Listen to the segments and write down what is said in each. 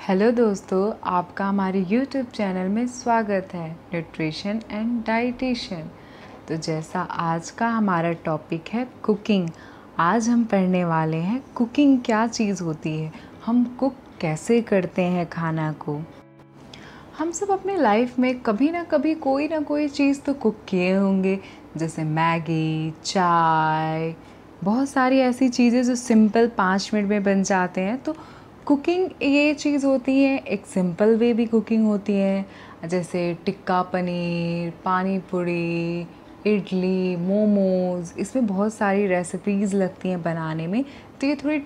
Hello दोस्तों, आपका हमारे यूट्यूब चैनल में स्वागत है न्यूट्रिशन एंड डाइटिशियन। तो जैसा आज का हमारा टॉपिक है कुकिंग, आज हम पढ़ने वाले हैं कुकिंग क्या चीज़ होती है, हम कुक कैसे करते हैं खाना को। हम सब अपने लाइफ में कभी ना कभी कोई ना कोई चीज़ तो कुक किए होंगे, जैसे मैगी, चाय, बहुत सारी ऐसी चीज़ें जो सिंपल 5 मिनट में बन जाते हैं। तो कुकिंग ये चीज़ होती है, एक सिंपल वे भी कुकिंग होती है, जैसे टिक्का पनीर, पानी पूरी, इडली, मोमोज़, इसमें बहुत सारी रेसिपीज़ लगती हैं बनाने में। तो ये थोड़ी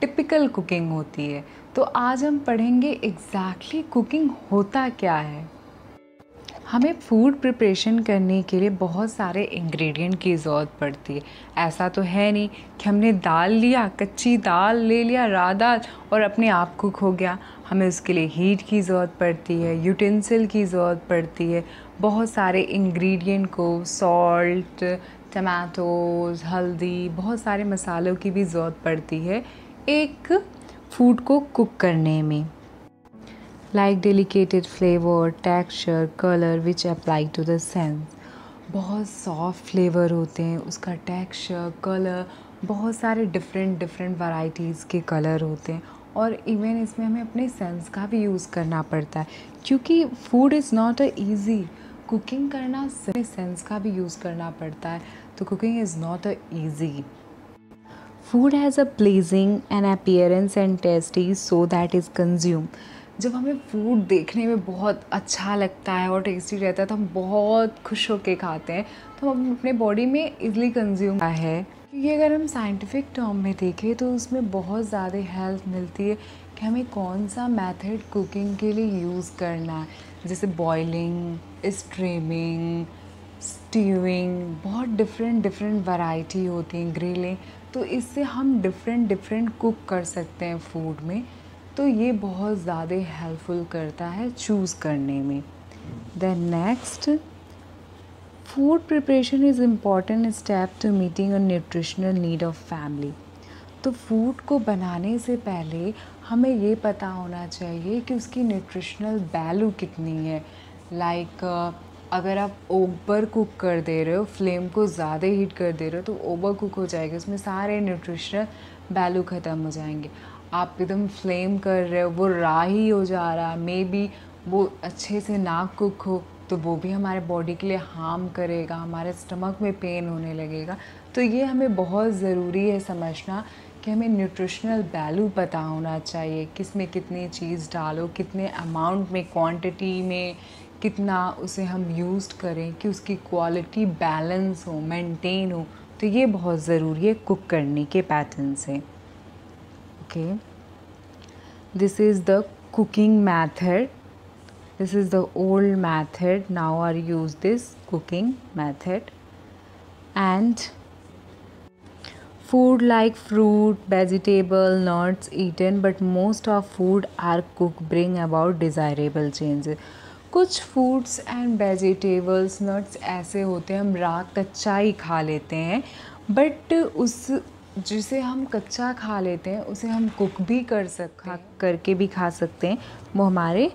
टिपिकल कुकिंग होती है। तो आज हम पढ़ेंगे एग्जैक्टली कुकिंग होता क्या है। हमें फूड प्रिपरेशन करने के लिए बहुत सारे इंग्रेडिएंट की ज़रूरत पड़ती है। ऐसा तो है नहीं कि हमने दाल लिया, कच्ची दाल ले लिया, राह दाल, और अपने आप कुक हो गया। हमें उसके लिए हीट की ज़रूरत पड़ती है, यूटेंसिल की ज़रूरत पड़ती है, बहुत सारे इंग्रेडिएंट को, सॉल्ट, टमाटोज़, हल्दी, बहुत सारे मसालों की भी ज़रूरत पड़ती है एक फूड को कुक करने में। Like delicate flavor, texture, color which apply to the sense. बहुत सॉफ्ट फ्लेवर होते हैं, उसका टेक्सचर, कलर, बहुत सारे डिफरेंट वैराइटीज़ के कलर होते हैं। और इवन इसमें हमें अपने सेंस का भी यूज़ करना पड़ता है, क्योंकि food is not a easy. Cooking करना सेंस का भी यूज़ करना पड़ता है, तो cooking is not a easy. Food has a pleasing an appearance and tasty so that is consumed. जब हमें फूड देखने में बहुत अच्छा लगता है और टेस्टी रहता है तो हम बहुत खुश होकर खाते हैं, तो हम अपने बॉडी में इजली कंज्यूम है। क्योंकि अगर हम साइंटिफिक टर्म में देखें तो उसमें बहुत ज़्यादा हेल्प मिलती है कि हमें कौन सा मेथड कुकिंग के लिए यूज़ करना है, जैसे बॉइलिंग, स्ट्रीमिंग, स्टीविंग, बहुत डिफरेंट वैरायटी होती हैं, ग्रिलिंग। तो इससे हम डिफरेंट कुक कर सकते हैं फूड में। तो ये बहुत ज़्यादा हेल्पफुल करता है चूज़ करने में। Then next, food preparation is important step to meeting a nutritional need of family. तो फूड को बनाने से पहले हमें ये पता होना चाहिए कि उसकी न्यूट्रिशनल वैल्यू कितनी है। लाइक अगर आप ओवर कुक कर दे रहे हो, फ्लेम को ज़्यादा हीट कर दे रहे हो, तो ओवर कुक हो जाएगा, उसमें सारे न्यूट्रिशनल वैल्यू ख़त्म हो जाएंगे। आप एकदम फ्लेम कर रहे हो, वो राही हो जा रहा है, मे बी वो अच्छे से ना कुक हो, तो वो भी हमारे बॉडी के लिए हार्म करेगा, हमारे स्टमक में पेन होने लगेगा। तो ये हमें बहुत ज़रूरी है समझना कि हमें न्यूट्रिशनल वैल्यू पता होना चाहिए, किस में कितनी चीज़ डालो, कितने अमाउंट में, क्वांटिटी में कितना उसे हम यूज़ करें कि उसकी क्वालिटी बैलेंस हो, मेंटेन हो। तो ये बहुत ज़रूरी है कुक करने के पैटर्न से। Okay, this is the cooking method, this is the old method, now are use this cooking method. And food like fruit, vegetable, nuts eaten, but most of food are cooked bring about desirable changes. कुछ foods and vegetables, nuts ऐसे होते हैं हम कच्चा ही खा लेते हैं, but उस जिसे हम कच्चा खा लेते हैं उसे हम कुक भी करके भी खा सकते हैं। वो हमारे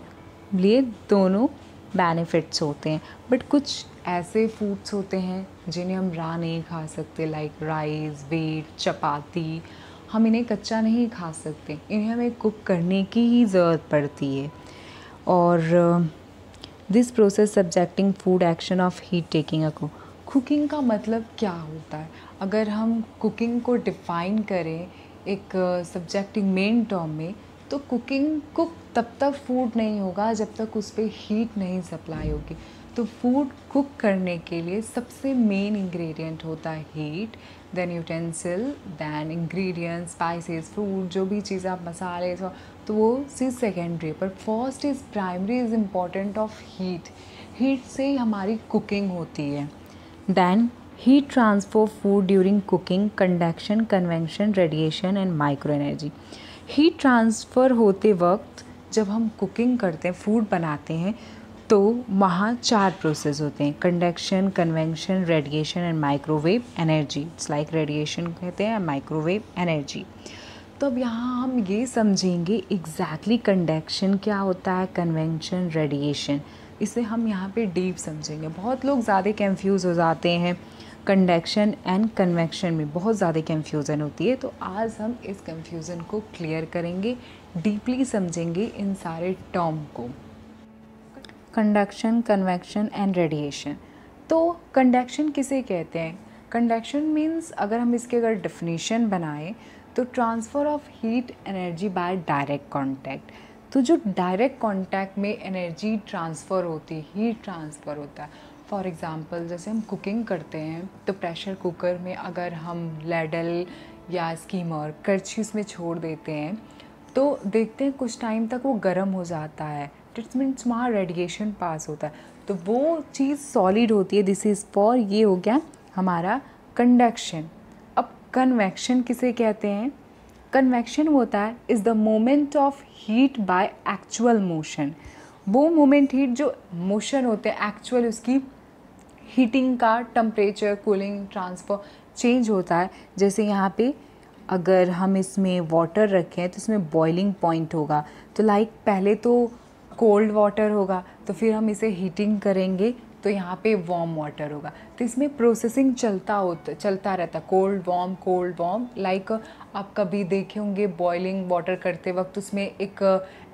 लिए दोनों बेनिफिट्स होते हैं। बट कुछ ऐसे फूड्स होते हैं जिन्हें हम नहीं खा सकते, लाइक राइस, व्हीट, चपाती, हम इन्हें कच्चा नहीं खा सकते, इन्हें हमें कुक करने की ही ज़रूरत पड़ती है। और this process subjecting food action of heat taking a cook. Cooking का मतलब क्या होता है? अगर हम कुकिंग को डिफ़ाइन करें एक सब्जेक्टिंग मेन टर्म में, तो कुक तब तक फूड नहीं होगा जब तक उस पर हीट नहीं सप्लाई होगी। तो फूड कुक करने के लिए सबसे मेन इंग्रेडिएंट होता है heat, then utensil, then ingredients, spices, fruit, जो भी चीज़ आप मसाले, तो वो चीज़ सेकेंडरी है। पर first is primary is important of heat. Heat से ही हमारी कुकिंग होती है। Then heat transfer food during cooking, conduction, convection, radiation and micro energy. Heat transfer होते वक्त जब हम कुकिंग करते हैं, फूड बनाते हैं, तो वहाँ 4 प्रोसेस होते हैं: conduction, convection, radiation and microwave energy. It's like radiation कहते हैं, माइक्रोवेव एनर्जी। तो अब यहाँ हम ये समझेंगे एग्जैक्टली कंडक्शन क्या होता है, कन्वेक्शन, रेडिएशन, इसे हम यहाँ पे डीप समझेंगे। बहुत लोग ज़्यादा कंफ्यूज हो जाते हैं, कंडक्शन एंड कन्वेक्शन में बहुत ज़्यादा कंफ्यूजन होती है। तो आज हम इस कंफ्यूजन को क्लियर करेंगे, डीपली समझेंगे इन सारे टर्म को। Conduction, convection and radiation. तो कंडक्शन किसे कहते हैं? कंडक्शन मीन्स अगर हम इसके अगर डेफिनेशन बनाएं तो transfer of heat energy by direct contact. तो जो डायरेक्ट कांटेक्ट में एनर्जी ट्रांसफ़र होती है, हीट ट्रांसफ़र होता है। फॉर एग्ज़ाम्पल जैसे हम कुकिंग करते हैं तो प्रेशर कुकर में अगर हम लैडल या स्कीमर करछी उसमें छोड़ देते हैं तो देखते हैं कुछ टाइम तक वो गर्म हो जाता है, इट्स मीन्स वहाँ रेडिएशन पास होता है, तो वो चीज़ सॉलिड होती है। दिस इज़ फॉर, ये हो गया हमारा कंडक्शन। अब कन्वेक्शन किसे कहते हैं? कन्वेक्शन होता है is the moment of heat by actual motion. वो मोमेंट हीट जो मोशन होते हैं एक्चुअल, उसकी हीटिंग का टेम्परेचर, कूलिंग, ट्रांसफ़र चेंज होता है। जैसे यहाँ पे अगर हम इसमें वाटर रखें तो इसमें बॉइलिंग पॉइंट होगा, तो लाइक पहले तो कोल्ड वाटर होगा, तो फिर हम इसे हीटिंग करेंगे तो यहाँ पे वार्म वाटर होगा। तो इसमें प्रोसेसिंग चलता रहता, कोल्ड वार्म। लाइक आप कभी देखे होंगे बॉइलिंग वाटर करते वक्त उसमें एक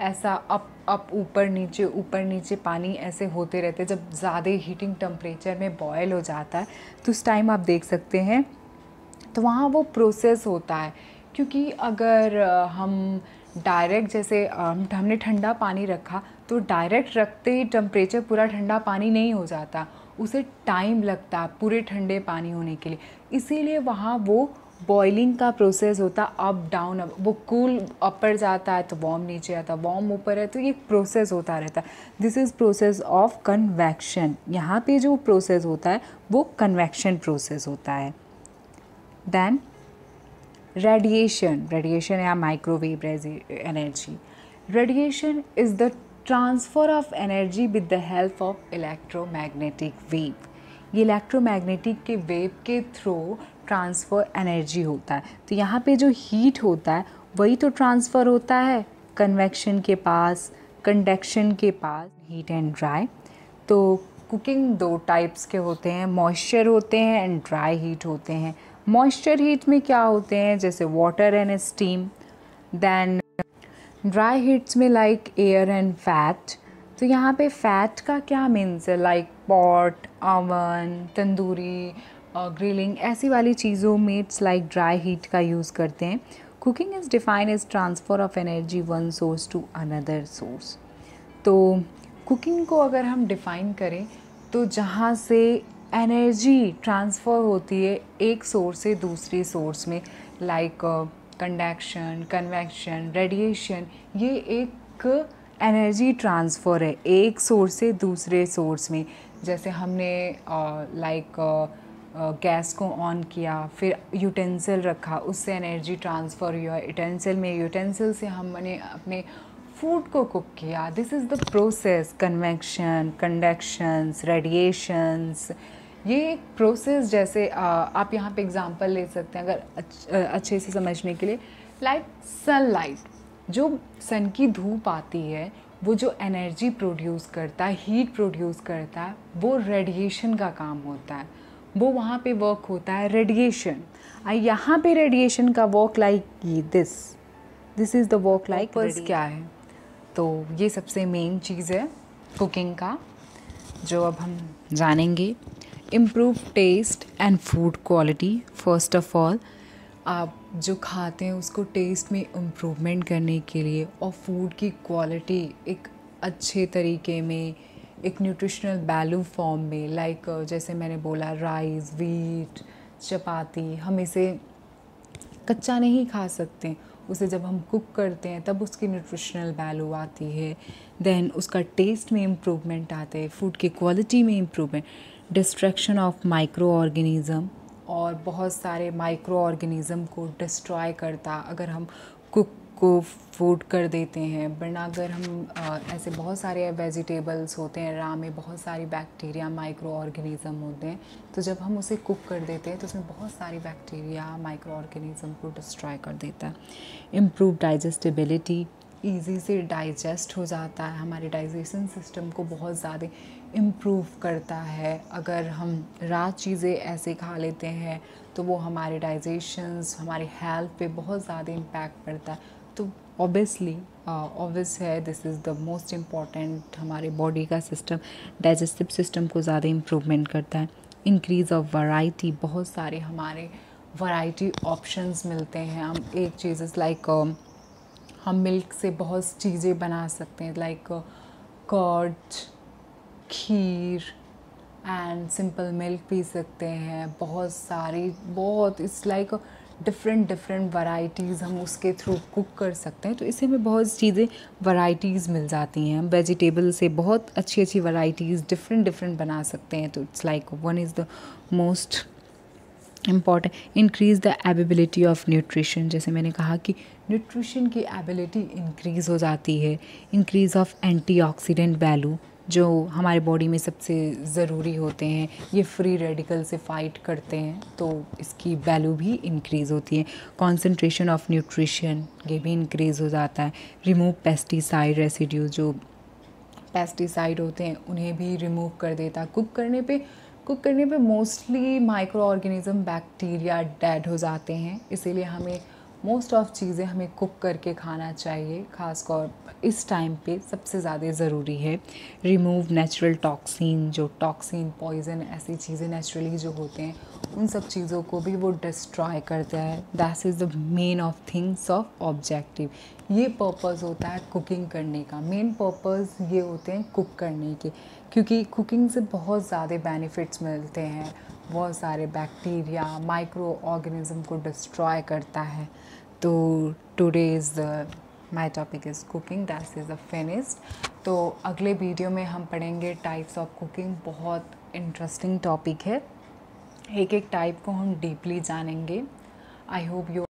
ऐसा अप ऊपर नीचे पानी ऐसे होते रहते। जब ज़्यादा हीटिंग टेम्परेचर में बॉयल हो जाता है तो उस टाइम आप देख सकते हैं तो वहाँ वो प्रोसेस होता है। क्योंकि अगर हम डायरेक्ट जैसे हमने ठंडा पानी रखा तो डायरेक्ट रखते ही टेम्परेचर पूरा ठंडा पानी नहीं हो जाता, उसे टाइम लगता है पूरे ठंडे पानी होने के लिए। इसीलिए वहाँ वो बॉइलिंग का प्रोसेस होता, अप डाउन, वो कूल ऊपर जाता है तो वार्म नीचे आता है, वार्म ऊपर है, तो ये प्रोसेस होता रहता है। This is process of convection. यहाँ पे जो प्रोसेस होता है वो कन्वेक्शन प्रोसेस होता है। देन रेडिएशन या microwave energy. Radiation is the transfer of energy with the help of electromagnetic wave. ये इलेक्ट्रोमैग्नेटिक के वेव के थ्रू ट्रांसफ़र एनर्जी होता है। तो यहाँ पे जो हीट होता है वही तो ट्रांसफ़र होता है कन्वेक्शन के पास, कंडक्शन के पास। Heat and dry. तो कुकिंग दो टाइप्स के होते हैं, मॉइस्चर होते हैं एंड ड्राई हीट होते हैं। मॉइस्चर हीट में क्या होते हैं, जैसे water and steam. Then dry heats में लाइक एयर एंड फैट। तो यहाँ पे फैट का क्या मीन्स है, like pot, oven, tandoori, grilling, ऐसी वाली चीज़ों में इट्स लाइक ड्राई हीट का यूज़ करते हैं। Cooking is defined as transfer of energy one source to another source. तो कुकिंग को अगर हम डिफ़ाइन करें तो जहाँ से एनर्जी ट्रांसफ़र होती है एक सोर्स से दूसरे सोर्स में, लाइक कंडक्शन, कन्वेक्शन, रेडिएशन, ये एक एनर्जी ट्रांसफ़र है एक सोर्स से दूसरे सोर्स में। जैसे हमने गैस को ऑन किया, फिर यूटेंसिल रखा, उससे एनर्जी ट्रांसफ़र हुआ यूटेंसिल से हमने अपने फूड को कुक किया। This is the process, convection, conductions, radiations. ये एक प्रोसेस, जैसे आप यहाँ पे एग्जांपल ले सकते हैं अगर अच्छे से समझने के लिए। लाइक सनलाइट, जो सन की धूप आती है वो जो एनर्जी प्रोड्यूस करता है, हीट प्रोड्यूस करता है, वो रेडिएशन का काम होता है, वो वहाँ पे वर्क होता है रेडिएशन। यहाँ पे रेडिएशन का work like this is the work like क्या है। तो ये सबसे मेन चीज़ है कुकिंग का जो अब हम जानेंगे। Improve taste and food quality. First of all, आप जो खाते हैं उसको टेस्ट में इम्प्रूवमेंट करने के लिए और फूड की क्वालिटी एक अच्छे तरीके में, एक न्यूट्रिशनल वैल्यू फॉर्म में, लाइक जैसे मैंने बोला राइस, वीट, चपाती, हम इसे कच्चा नहीं खा सकते, उसे जब हम कुक करते हैं तब उसकी न्यूट्रिशनल वैल्यू आती है। देन उसका टेस्ट में इम्प्रूवमेंट आता है, फूड की क्वालिटी में improvement, destruction of micro organism, और बहुत सारे माइक्रो ऑर्गेनिज़म को डिस्ट्रॉय करता अगर हम कुक को फूड कर देते हैं। वरना अगर हम ऐसे बहुत सारे वेजिटेबल्स होते हैं, रा में बहुत सारी बैक्टीरिया माइक्रो ऑर्गेनिज़म होते हैं, तो जब हम उसे कुक कर देते हैं तो उसमें बहुत सारी बैक्टीरिया माइक्रो ऑर्गेनिज़म को डिस्ट्रॉय कर देता है। इम्प्रूव डाइजेस्टिबिलिटी, ईज़ी से डाइजेस्ट हो जाता है, हमारे डाइजेशन सिस्टम को बहुत ज़्यादा इम्प्रूव करता है। अगर हम रा चीज़ें ऐसे खा लेते हैं तो वो हमारे डाइजेशंस, हमारी हेल्थ पे बहुत ज़्यादा इम्पैक्ट पड़ता है। तो ऑब्वियस है, this is the most important, हमारे बॉडी का सिस्टम, डाइजेस्टिव सिस्टम को ज़्यादा इम्प्रूवमेंट करता है। इंक्रीज़ ऑफ वैरायटी, बहुत सारे हमारे वैरायटी ऑप्शंस मिलते हैं। हम एक चीज़ लाइक हम मिल्क से बहुत चीज़ें बना सकते हैं, like curd, kheer and simple milk पी सकते हैं। बहुत सारी, बहुत इट्स लाइक डिफरेंट वैराइटीज़ हम उसके थ्रू कुक कर सकते हैं। तो इससे हमें बहुत चीज़ें वैराइटीज़ मिल जाती हैं। हम वेजिटेबल से बहुत अच्छी वैराइटीज़ डिफरेंट बना सकते हैं। तो it's like one is the most important. Increase the ability of nutrition, जैसे मैंने कहा कि न्यूट्रिशन की एबिलिटी इंक्रीज़ हो जाती है। इंक्रीज़ ऑफ एंटीऑक्सीडेंट वैल्यू, जो हमारे बॉडी में सबसे ज़रूरी होते हैं, ये फ्री रेडिकल से फाइट करते हैं, तो इसकी वैल्यू भी इंक्रीज़ होती है। कॉन्सेंट्रेशन ऑफ न्यूट्रिशन, ये भी इंक्रीज़ हो जाता है। रिमूव पेस्टिसाइड रेसिड्यूज, जो पेस्टिसाइड होते हैं उन्हें भी रिमूव कर देता है। कुक करने पे mostly micro organism, bacteria dead हो जाते हैं। इसीलिए हमें मोस्ट ऑफ चीज़ें हमें कुक करके खाना चाहिए, ख़ासकर इस टाइम पे सबसे ज़्यादा ज़रूरी है। रिमूव नेचुरल टॉक्सिन, जो टॉक्सिन, पॉइज़न, ऐसी चीज़ें नेचुरली जो होते हैं, उन सब चीज़ों को भी वो डिस्ट्रॉय करता है। That is the main of things of objective. ये पर्पस होता है कुकिंग करने का। मेन पर्पस ये होते हैं कुक करने के, क्योंकि कुकिंग से बहुत ज़्यादा बेनिफिट्स मिलते हैं। बहुत सारे बैक्टीरिया, माइक्रो ऑर्गेनिज़म को डिस्ट्रॉय करता है। तो today's my topic is cooking, that is the finished. तो अगले वीडियो में हम पढ़ेंगे टाइप्स ऑफ कुकिंग। बहुत इंटरेस्टिंग टॉपिक है, एक टाइप को हम डीपली जानेंगे। I hope you